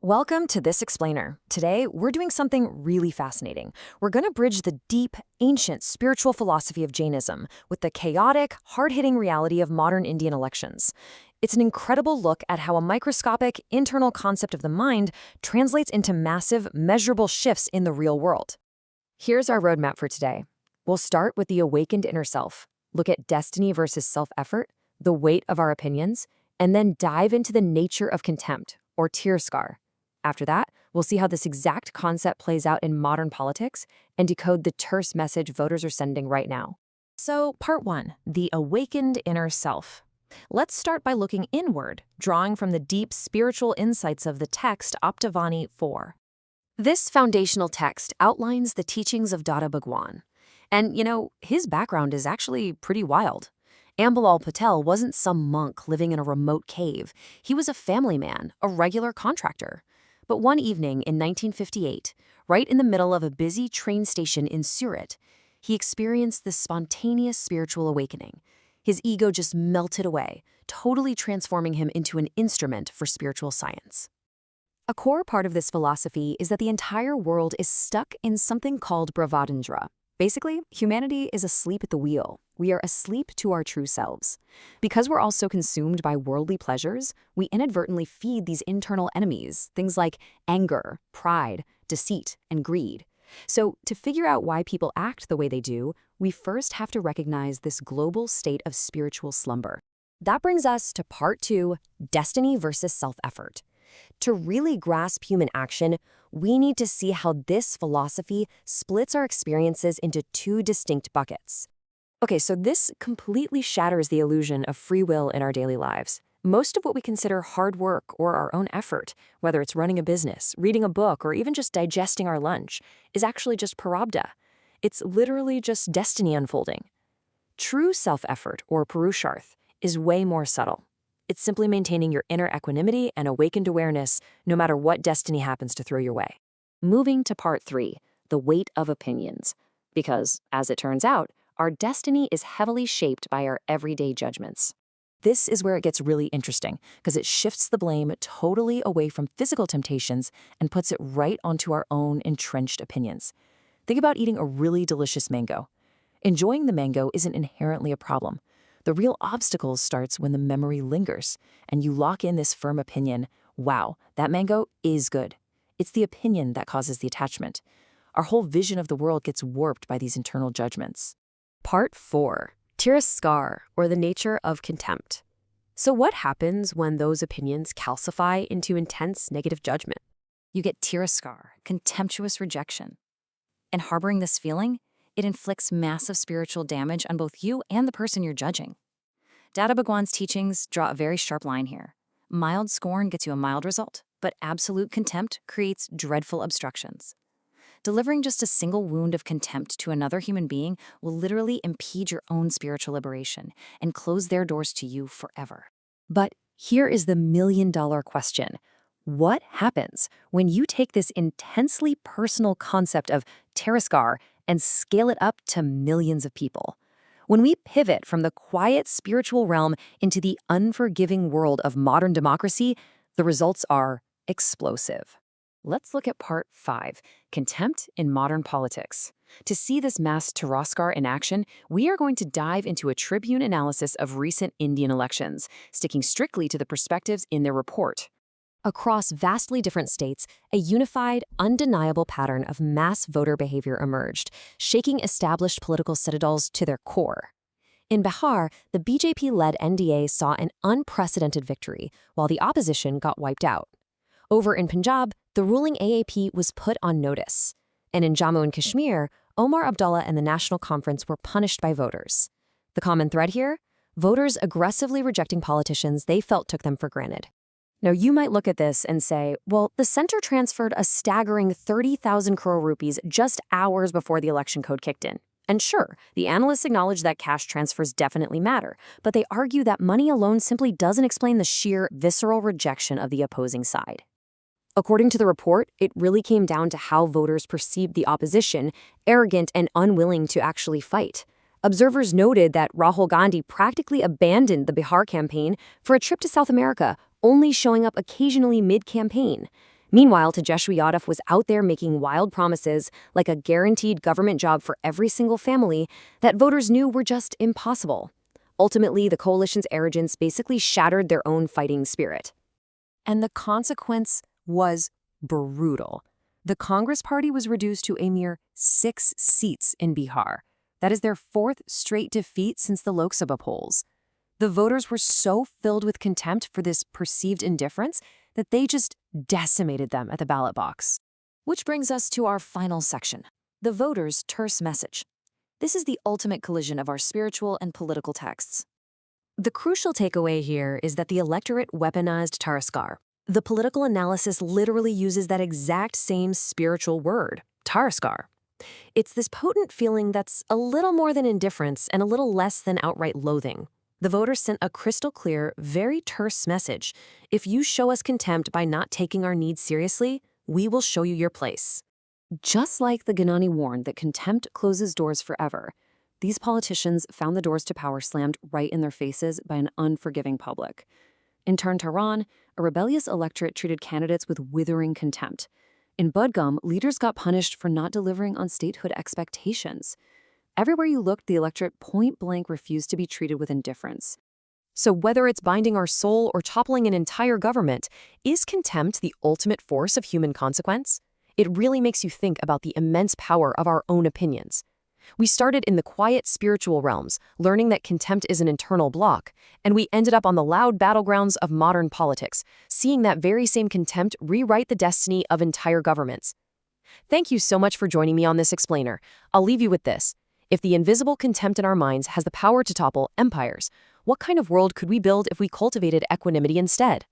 Welcome to This Explainer. Today, we're doing something really fascinating. We're going to bridge the deep, ancient spiritual philosophy of Jainism with the chaotic, hard-hitting reality of modern Indian elections. It's an incredible look at how a microscopic, internal concept of the mind translates into massive, measurable shifts in the real world. Here's our roadmap for today. We'll start with the awakened inner self, look at destiny versus self-effort, the weight of our opinions, and then dive into the nature of contempt, or tirskar. After that, we'll see how this exact concept plays out in modern politics and decode the terse message voters are sending right now. So, part 1, the awakened inner self. Let's start by looking inward, drawing from the deep spiritual insights of the text Aptavani 4. This foundational text outlines the teachings of Dada Bhagwan. And, his background is actually pretty wild. Ambalal Patel wasn't some monk living in a remote cave. He was a family man, a regular contractor. But one evening in 1958, right in the middle of a busy train station in Surat, he experienced this spontaneous spiritual awakening. His ego just melted away, totally transforming him into an instrument for spiritual science. A core part of this philosophy is that the entire world is stuck in something called Bravadindra. Basically, humanity is asleep at the wheel. We are asleep to our true selves. Because we're also consumed by worldly pleasures, we inadvertently feed these internal enemies, things like anger, pride, deceit, and greed. So, to figure out why people act the way they do, we first have to recognize this global state of spiritual slumber. That brings us to part 2, destiny versus self-effort. To really grasp human action, we need to see how this philosophy splits our experiences into two distinct buckets. Okay, so this completely shatters the illusion of free will in our daily lives. Most of what we consider hard work or our own effort, whether it's running a business, reading a book, or even just digesting our lunch, is actually just prarabdha. It's literally just destiny unfolding. True self-effort, or purusharth, is way more subtle. It's simply maintaining your inner equanimity and awakened awareness no matter what destiny happens to throw your way. Moving to part 3, the weight of opinions. Because, as it turns out, our destiny is heavily shaped by our everyday judgments. This is where it gets really interesting, because it shifts the blame totally away from physical temptations and puts it right onto our own entrenched opinions. Think about eating a really delicious mango. Enjoying the mango isn't inherently a problem. The real obstacle starts when the memory lingers, and you lock in this firm opinion, wow, that mango is good. It's the opinion that causes the attachment. Our whole vision of the world gets warped by these internal judgments. Part 4, tirskar, or the nature of contempt. So what happens when those opinions calcify into intense negative judgment? You get tirskar, contemptuous rejection. And harboring this feeling, it inflicts massive spiritual damage on both you and the person you're judging. Dada Bhagwan's teachings draw a very sharp line here. Mild scorn gets you a mild result, but absolute contempt creates dreadful obstructions. Delivering just a single wound of contempt to another human being will literally impede your own spiritual liberation and close their doors to you forever. But here is the million-dollar question. What happens when you take this intensely personal concept of tirskar and scale it up to millions of people? When we pivot from the quiet spiritual realm into the unforgiving world of modern democracy, the results are explosive. Let's look at part 5, contempt in modern politics. To see this mass tirskar in action, we are going to dive into a Tribune analysis of recent Indian elections, sticking strictly to the perspectives in their report. Across vastly different states, a unified, undeniable pattern of mass voter behavior emerged, shaking established political citadels to their core. In Bihar, the BJP-led NDA saw an unprecedented victory, while the opposition got wiped out. Over in Punjab, the ruling AAP was put on notice. And in Jammu and Kashmir, Omar Abdullah and the National Conference were punished by voters. The common thread here? Voters aggressively rejecting politicians they felt took them for granted. Now, you might look at this and say, well, the center transferred a staggering 30,000 crore rupees just hours before the election code kicked in. And sure, the analysts acknowledge that cash transfers definitely matter, but they argue that money alone simply doesn't explain the sheer, visceral rejection of the opposing side. According to the report, it really came down to how voters perceived the opposition, arrogant and unwilling to actually fight. Observers noted that Rahul Gandhi practically abandoned the Bihar campaign for a trip to South America, only showing up occasionally mid-campaign. Meanwhile, Tejesh Yadav was out there making wild promises, like a guaranteed government job for every single family, that voters knew were just impossible. Ultimately, the coalition's arrogance basically shattered their own fighting spirit. And the consequence was brutal. The Congress Party was reduced to a mere 6 seats in Bihar. That is their 4th straight defeat since the Lok Sabha polls. The voters were so filled with contempt for this perceived indifference that they just decimated them at the ballot box. Which brings us to our final section, the voters' terse message. This is the ultimate collision of our spiritual and political texts. The crucial takeaway here is that the electorate weaponized Taraskar. The political analysis literally uses that exact same spiritual word, Taraskar. It's this potent feeling that's a little more than indifference and a little less than outright loathing. The voters sent a crystal clear, very terse message. If you show us contempt by not taking our needs seriously, we will show you your place. Just like the Ghanani warned that contempt closes doors forever, these politicians found the doors to power slammed right in their faces by an unforgiving public. In Tarn Taran, a rebellious electorate treated candidates with withering contempt. In Budgam, leaders got punished for not delivering on statehood expectations. Everywhere you looked, the electorate point-blank refused to be treated with indifference. So whether it's binding our soul or toppling an entire government, is contempt the ultimate force of human consequence? It really makes you think about the immense power of our own opinions. We started in the quiet spiritual realms, learning that contempt is an internal block, and we ended up on the loud battlegrounds of modern politics, seeing that very same contempt rewrite the destiny of entire governments. Thank you so much for joining me on this explainer. I'll leave you with this. If the invisible contempt in our minds has the power to topple empires, what kind of world could we build if we cultivated equanimity instead?